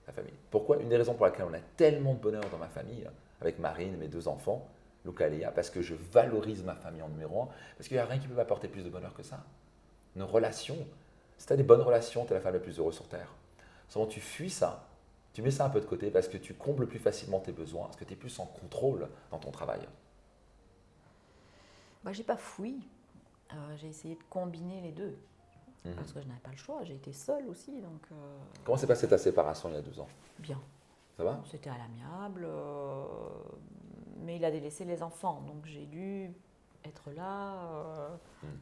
la famille. Pourquoi? Une des raisons pour laquelle on a tellement de bonheur dans ma famille, avec Marine, mes 2 enfants, Lucalia, parce que je valorise ma famille en numéro un, parce qu'il n'y a rien qui peut m'apporter plus de bonheur que ça. Nos relations, si tu as des bonnes relations, tu es la femme la plus heureuse sur Terre. Seulement tu fuis ça, tu mets ça un peu de côté parce que tu combles plus facilement tes besoins, parce que tu es plus en contrôle dans ton travail. J'ai pas fui. J'ai essayé de combiner les deux. Parce que je n'avais pas le choix. J'ai été seule aussi. Donc, Comment s'est passée ta séparation il y a 2 ans? bien. Ça va? C'était à l'amiable. Mais il a délaissé les enfants. Donc j'ai dû être là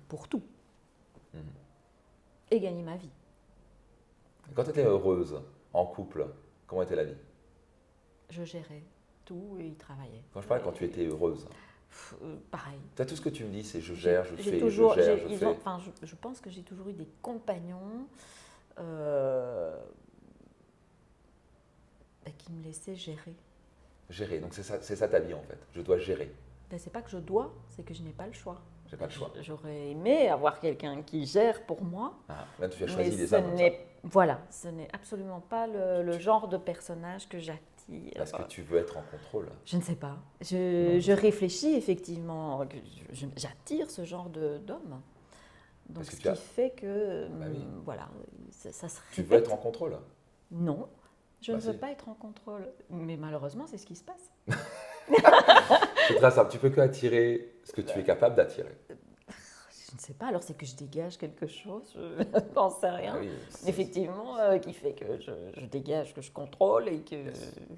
pour tout. Et gagner ma vie. Quand tu étais heureuse, en couple, comment était la vie? Je gérais tout et il travaillait. Quand je parle quand tu étais heureuse, pareil. Tout ce que tu me dis, c'est je gère, je fais, toujours, je gère, je fais. je pense que j'ai toujours eu des compagnons qui me laissaient gérer. Gérer, donc c'est ça ta vie en fait. Je dois gérer. C'est pas que je dois, c'est que je n'ai pas le choix. J'ai pas le choix. J'aurais aimé avoir quelqu'un qui gère pour moi. Là, tu as choisi des ce hommes comme ça. Voilà, ce n'est absolument pas le genre de personnage que j'attire. Parce que tu veux être en contrôle. Je ne sais pas. Je réfléchis effectivement. J'attire ce genre d'homme. Donc, ce qui fait que, voilà, ça se répète. Tu veux être en contrôle? Non, je ne veux pas être en contrôle. Mais malheureusement, c'est ce qui se passe. C'est très simple. Tu peux que attirer ce que tu es capable d'attirer. Je ne sais pas. Alors, c'est que je dégage quelque chose. Je n'en sais rien. Effectivement, qui fait que je dégage, que je contrôle et que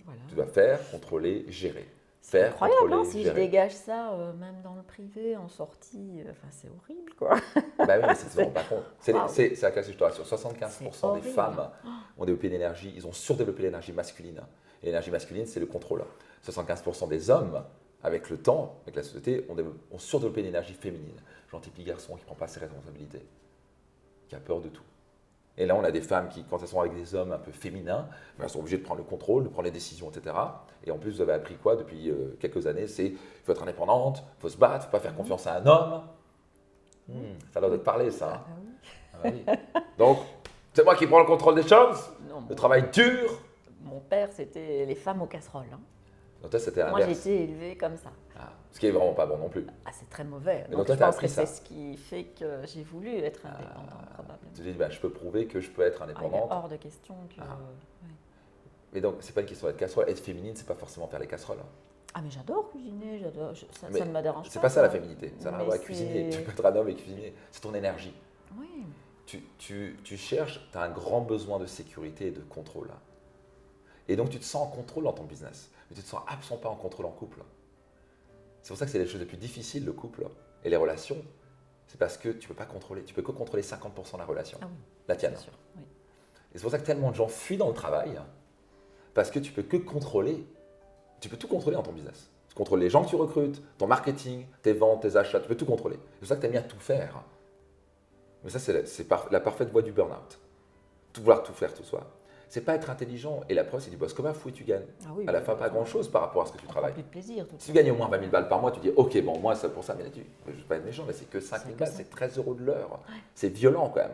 voilà. Tu dois faire, contrôler, gérer. C'est incroyable, hein, si je dégage ça, même dans le privé, en sortie, c'est horrible, quoi. Oui, mais c'est souvent pas compte. C'est la classe, je te rassure. 75% des femmes ont développé l'énergie, ils ont surdéveloppé l'énergie masculine. Et l'énergie masculine, c'est le contrôle. 75% des hommes, avec le temps, avec la société, ont surdéveloppé l'énergie féminine. Gentil petit garçon qui ne prend pas ses responsabilités, qui a peur de tout. Et là, on a des femmes qui, quand elles sont avec des hommes un peu féminins, elles sont obligées de prendre le contrôle, de prendre les décisions, etc. Et en plus, vous avez appris quoi depuis quelques années? C'est qu'il faut être indépendante, il faut se battre, il ne faut pas faire confiance à un homme. Ça a l'air de te parler, ça. Oui. Donc, c'est moi qui prends le contrôle des choses. Le travail dur. Mon père, c'était les femmes aux casseroles. Donc toi, c'était l'inverse. Moi, j'ai été élevée comme ça. Ce qui est vraiment pas bon non plus. C'est très mauvais. Mais donc toi, je pense que c'est ce qui fait que j'ai voulu être indépendante, probablement. Tu dis, je peux prouver que je peux être indépendante. Il est hors de question que... Mais donc, c'est pas une question d'être casserole. Être féminine, c'est pas forcément faire les casseroles. Mais j'adore cuisiner, ça ne me dérange pas. C'est pas ça la féminité. Ça n'a rien à voir avec cuisiner. Tu peux être un homme et cuisiner. C'est ton énergie. Oui. Tu cherches, tu as un grand besoin de sécurité et de contrôle. Et donc, tu te sens en contrôle dans ton business. Mais tu te sens absolument pas en contrôle en couple. C'est pour ça que c'est les choses les plus difficiles, le couple et les relations. C'est parce que tu ne peux pas contrôler. Tu peux que contrôler 50% de la relation. La tienne. Sûr, oui. Et c'est pour ça que tellement de gens fuient dans le travail. Parce que tu peux que contrôler. Tu peux tout contrôler dans ton business. Tu contrôles les gens que tu recrutes, ton marketing, tes ventes, tes achats. Tu peux tout contrôler. C'est pour ça que tu aimes bien tout faire. Mais ça, c'est la parfaite voie du burn-out. Vouloir tout faire tout soi. C'est pas être intelligent. Et la preuve, c'est que tu bosses comme un fou et tu gagnes. À la fin, pas grand-chose par rapport à ce que tu travailles. Plus de plaisir. Si tu gagnes au moins 20 000 balles par mois, tu dis ok, bon, moi, c'est pour ça, mais là, je ne vais pas être méchant, mais c'est que 5 000 balles, c'est 13 € de l'heure. C'est violent quand même.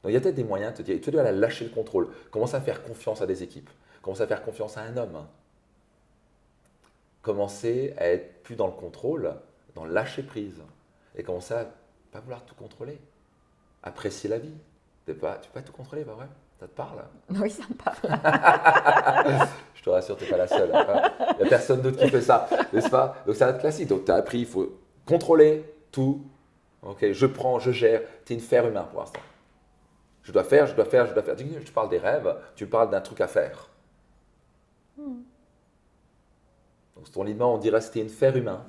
Donc il y a peut-être des moyens de te dire, tu dois lâcher le contrôle. Commence à faire confiance à des équipes. Commence à faire confiance à un homme. Commencer à être plus dans le contrôle, dans le lâcher prise. Et commencer à pas vouloir tout contrôler. Apprécier la vie. Tu peux pas tout contrôler, pas vrai? Ça te parle? Oui, ça me parle. Je te rassure, tu n'es pas la seule. Il n'y a personne d'autre qui fait ça, n'est-ce pas? Donc ça va être classique. Donc tu as appris, il faut contrôler tout. Ok, je prends, je gère. Tu es une faire humain pour l'instant. Je dois faire, je dois faire, je dois faire. Je te parle des rêves, tu me parles d'un truc à faire. Donc ton lit on dirait que c'était une faire humain.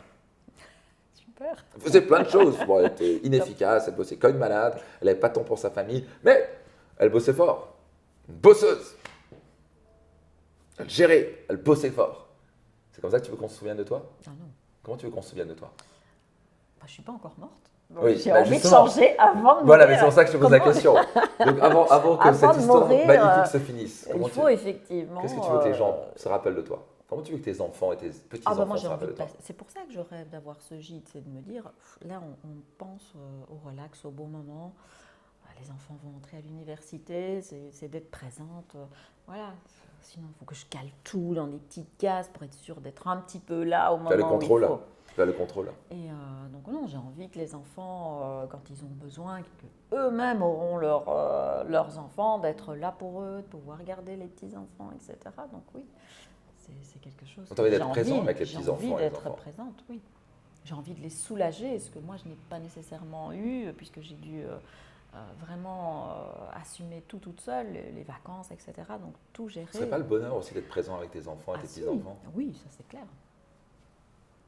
Super. Elle faisait plein de choses. Bon, elle était inefficace, elle bossait comme une malade, elle n'avait pas de temps pour sa famille, mais elle bossait fort. Une bosseuse. Elle gérait, elle bossait fort. C'est comme ça que tu veux qu'on se souvienne de toi? Ah non. Comment tu veux qu'on se souvienne de toi? Je ne suis pas encore morte. Oui, j'ai envie de changer avant de mourir. Voilà, mais c'est pour ça que je te pose la question. Donc avant que cette histoire magnifique se finisse, il faut effectivement... Qu'est-ce que tu veux que les gens se rappellent de toi? Comment tu veux que tes enfants et tes petits-enfants moi, se rappellent de toi? C'est pour ça que je rêve d'avoir ce gîte, c'est de me dire, là on pense au relax, au beau moment, les enfants vont entrer à l'université, c'est d'être présente. Voilà. Sinon, il faut que je cale tout dans des petites cases pour être sûre d'être un petit peu là au Tu as le moment où il contrôle. faut. Tu as le contrôle. Et donc non, j'ai envie que les enfants, quand ils ont besoin, que eux-mêmes auront leurs enfants, d'être là pour eux, de pouvoir garder les petits-enfants, etc. Donc oui, c'est quelque chose. Donc tu as envie d'être présent avec les petits-enfants J'ai envie et les d'être enfants. présente, oui. J'ai envie de les soulager, ce que moi je n'ai pas nécessairement eu, puisque j'ai dû vraiment assumer tout toute seule, les vacances, etc. Donc tout gérer. Ce serait pas le bonheur aussi d'être présent avec tes enfants et tes petits-enfants? Oui, ça c'est clair.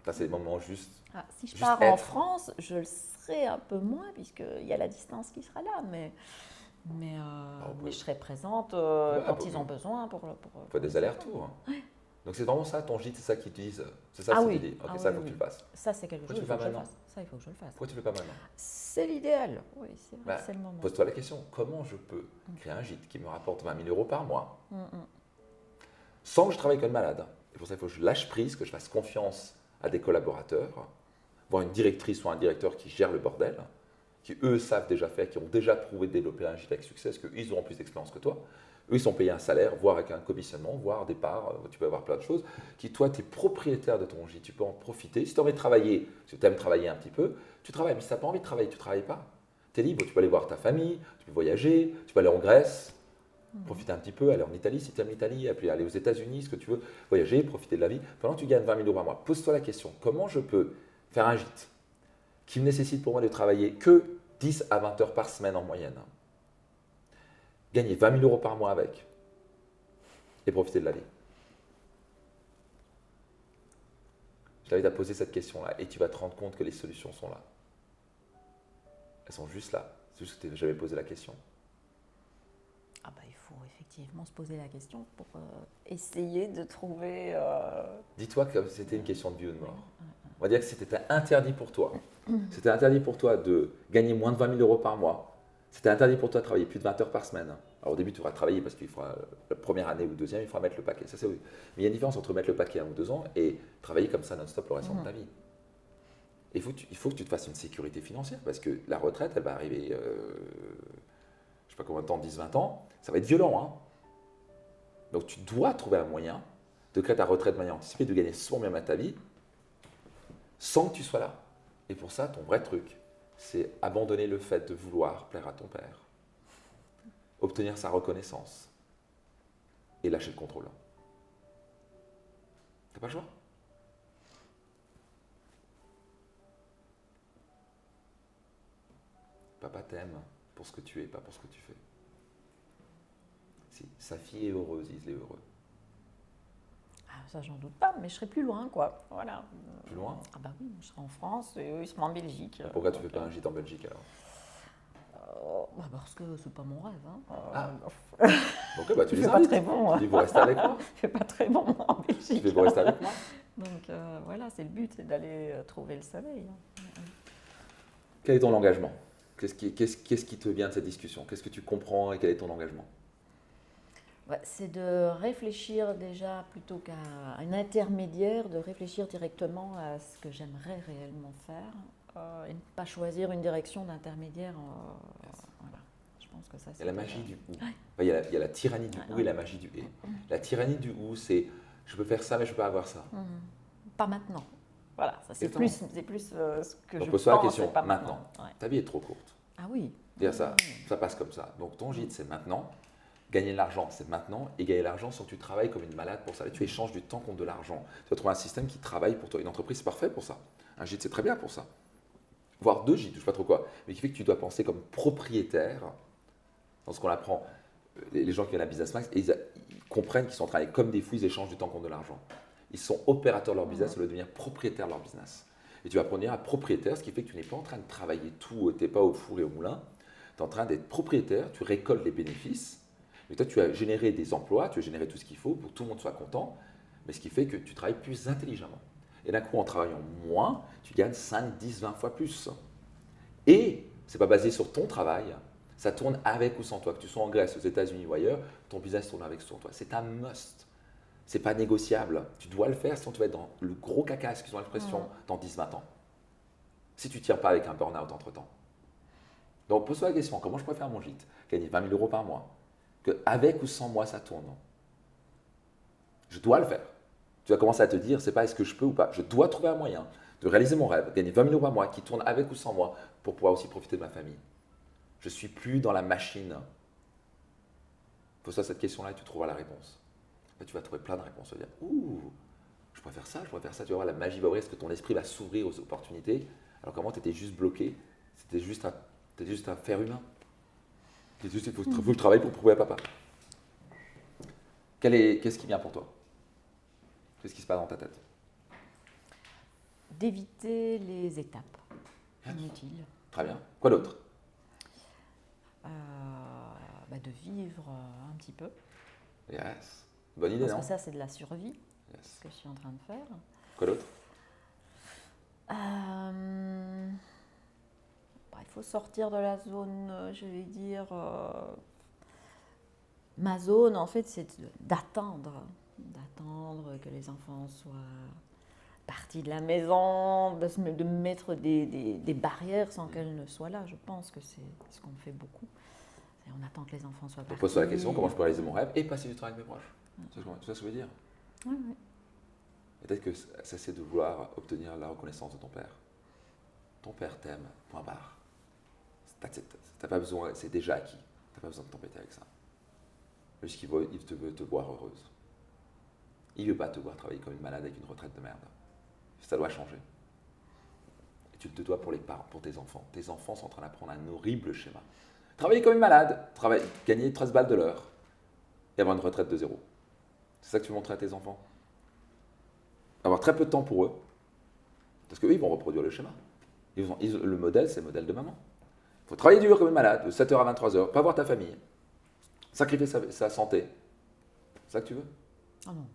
Enfin, c'est des moments juste. Si je juste pars être. en France, je le serai un peu moins, puisqu'il y a la distance qui sera là, mais je serai présente quand ils ont besoin pour Faut des allers-retours. Donc c'est vraiment ça ton gîte, c'est ça qu'ils te disent. C'est ça, Ah c'est oui. l'idée. Ok, ça, il faut que tu le fasses. Ça, c'est quelque chose qu'il faut que je fasse. Ça, il faut que je le fasse. Pourquoi tu ne le fais pas maintenant? C'est l'idéal. Oui, c'est vrai, c'est le moment. Pose-toi la question, comment je peux créer un gîte qui me rapporte 20 000 euros par mois sans que je travaille comme malade? Et pour ça, il faut que je lâche prise, que je fasse confiance à des collaborateurs, voire une directrice ou un directeur qui gère le bordel, qui eux savent déjà faire, qui ont déjà prouvé de développer un gîte avec succès, parce qu'ils auront plus d'expérience que toi. Eux, ils sont payés un salaire, voire avec un commissionnement, voire des parts, tu peux avoir plein de choses, qui toi, tu es propriétaire de ton gîte, tu peux en profiter. Si tu as envie de travailler, si tu aimes travailler un petit peu, tu travailles, mais si tu n'as pas envie de travailler, tu ne travailles pas. Tu es libre, tu peux aller voir ta famille, tu peux voyager, tu peux aller en Grèce, profiter un petit peu, aller en Italie si tu aimes l'Italie, puis aller aux États-Unis, ce que tu veux, voyager, profiter de la vie, pendant que tu gagnes 20 000 euros par mois. Pose-toi la question, comment je peux faire un gîte qui me nécessite pour moi de travailler que 10 à 20 heures par semaine en moyenne, gagner 20 000 euros par mois avec, et profiter de la vie? Je t'invite à poser cette question-là, et tu vas te rendre compte que les solutions sont là. Elles sont juste là, c'est juste que tu n'avais jamais posé la question. Il faut effectivement se poser la question pour essayer de trouver… Dis-toi que c'était une question de vie ou de mort. On va dire que c'était interdit pour toi. C'était interdit pour toi de gagner moins de 20 000 euros par mois. C'était interdit pour toi de travailler plus de 20 heures par semaine. Alors au début, tu devras travailler parce qu'il faudra, la première année ou deuxième, il faudra mettre le paquet. Ça, oui. Mais il y a une différence entre mettre le paquet 1 ou 2 ans et travailler comme ça non-stop le reste de ta vie. Il faut que tu te fasses une sécurité financière parce que la retraite, elle va arriver, je ne sais pas combien de temps, 10-20 ans. Ça va être violent. Hein. Donc tu dois trouver un moyen de créer ta retraite de manière anticipée, de gagner souvent bien ta vie, sans que tu sois là. Et pour ça, ton vrai truc, c'est abandonner le fait de vouloir plaire à ton père, obtenir sa reconnaissance et lâcher le contrôle. T'as pas le choix. Papa t'aime pour ce que tu es, pas pour ce que tu fais. Si sa fille est heureuse, il est heureux. Ça, j'en doute pas, mais je serai plus loin, quoi. Voilà. Plus loin? Ah bah oui, je serai en France et eux, ils seront en Belgique. Pourquoi tu ne fais pas un gîte en Belgique alors? Parce que c'est pas mon rêve. Donc tu les invites. Pas très bon. Tu dis, vous restez avec moi. Il fait pas très bon en Belgique. Tu dis, vous restez avec moi. Donc voilà, c'est le but, c'est d'aller trouver le soleil. Quel est ton engagement? Qu'est-ce qui te vient de cette discussion? Qu'est-ce que tu comprends et quel est ton engagement? C'est de réfléchir déjà plutôt qu'à un intermédiaire, de réfléchir directement à ce que j'aimerais réellement faire et ne pas choisir une direction d'intermédiaire. Voilà. Je pense que ça, c'est… Il y a la magie du ou. Il y a la tyrannie du ou et la magie du et. La tyrannie du ou, c'est je peux faire ça mais je ne peux pas avoir ça. Pas maintenant. Voilà, ça c'est plus ce que donc, je pense. pose-toi la question, pas maintenant. Ta vie est trop courte. Ah oui. Dire ça passe comme ça. Donc ton gîte, c'est maintenant. Gagner de l'argent, c'est maintenant. Et gagner de l'argent sans que tu travailles comme une malade pour ça. Et tu échanges du temps contre de l'argent. Tu vas trouver un système qui travaille pour toi. Une entreprise, c'est parfait pour ça. Un gîte, c'est très bien pour ça. Voire 2 gîtes, je ne sais pas trop quoi. Mais qui fait que tu dois penser comme propriétaire. Dans ce qu'on apprend, les gens qui viennent à Business Max, ils comprennent qu'ils sont en train de travailler comme des fous, ils échangent du temps contre de l'argent. Ils sont opérateurs de leur business, ils veulent devenir propriétaires de leur business. Et tu vas prendre un propriétaire, ce qui fait que tu n'es pas en train de travailler tout, tu n'es pas au four et au moulin. Tu es en train d'être propriétaire, tu récoltes les bénéfices. Mais toi, tu as généré des emplois, tu as généré tout ce qu'il faut pour que tout le monde soit content, mais ce qui fait que tu travailles plus intelligemment. Et d'un coup, en travaillant moins, tu gagnes 5, 10, 20 fois plus. Et ce n'est pas basé sur ton travail, ça tourne avec ou sans toi. Que tu sois en Grèce, aux États-Unis ou ailleurs, ton business tourne avec ou sans toi. C'est un must. Ce n'est pas négociable. Tu dois le faire, sinon tu vas être dans le gros caca, excusez-moi l'expression, dans 10, 20 ans. Si tu ne tiens pas avec un burn-out entre-temps. Donc pose-toi la question, comment je pourrais faire mon gîte, gagner 20 000 euros par mois, que avec ou sans moi ça tourne. Je dois le faire. Tu vas commencer à te dire, c'est pas est-ce que je peux ou pas. Je dois trouver un moyen de réaliser mon rêve, gagner 20 000 euros par mois, qui tourne avec ou sans moi, pour pouvoir aussi profiter de ma famille. Je ne suis plus dans la machine. Pose-toi cette question-là et tu trouveras la réponse. Après, tu vas trouver plein de réponses. Tu vas dire, ouh, je pourrais faire ça, je pourrais faire ça. Tu vas voir, la magie va ouvrir, parce que ton esprit va s'ouvrir aux opportunités. Alors comment tu étais juste bloqué, c'était juste un faire humain. Il faut que je travaille pour prouver à papa. Qu'est-ce qui vient pour toi? Qu'est-ce qui se passe dans ta tête? D'éviter les étapes inutiles. Très bien. Quoi d'autre? De vivre un petit peu. Yes. Bonne idée, Parce non? que ça, c'est de la survie, Yes. ce que je suis en train de faire. Quoi d'autre? Il faut sortir de la zone, je vais dire... ma zone, en fait, c'est d'attendre que les enfants soient partis de la maison, de mettre des barrières sans qu'elles ne soient là. Je pense que c'est ce qu'on fait beaucoup. On attend que les enfants soient partis. Pose-toi la question, comment je peux réaliser mon rêve et passer du temps avec mes proches. Tu vois ce que je veux dire? Oui. Et peut-être que ça, c'est de vouloir obtenir la reconnaissance de ton père. Ton père t'aime, point barre. T'as pas besoin, c'est déjà acquis. T'as pas besoin de t'embêter avec ça. Juste qu'il veut te voir heureuse. Il ne veut pas te voir travailler comme une malade avec une retraite de merde. Ça doit changer. Et tu te dois pour les parents, pour tes enfants. Tes enfants sont en train d'apprendre un horrible schéma. Travailler comme une malade, gagner 13 balles de l'heure et avoir une retraite de 0. C'est ça que tu veux montrer à tes enfants? Avoir très peu de temps pour eux, parce qu'eux, ils vont reproduire le schéma. Le modèle, c'est le modèle de maman. Il faut travailler dur comme une malade, de 7h à 23h, pas voir ta famille, sacrifier sa santé. C'est ça que tu veux? Oh non.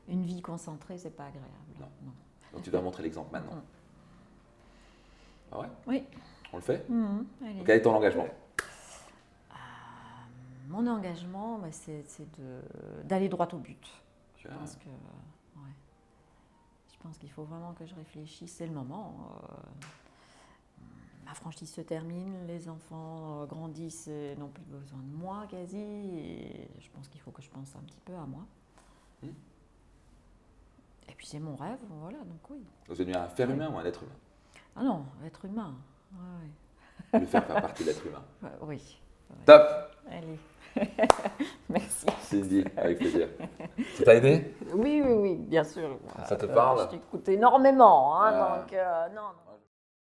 Une vie concentrée, c'est pas agréable. Non. Donc tu dois montrer l'exemple maintenant. Ah ouais? Oui. On le fait? Allez. Quel est ton engagement? Mon engagement, c'est d'aller droit au but. Je pense qu'il faut vraiment que je réfléchisse. C'est le moment. Ma franchise se termine, les enfants grandissent et n'ont plus besoin de moi quasi. Et je pense qu'il faut que je pense un petit peu à moi. Et puis c'est mon rêve, voilà, donc oui. Vous êtes devenu un faire humain ou un être humain? Ah non, être humain. Ouais. Le faire partie de l'être humain. Oui. Top! Allez. Merci. Cindy, avec plaisir. Ça t'a aidé? Oui, bien sûr. Ça te parle? Je t'écoute énormément, donc non.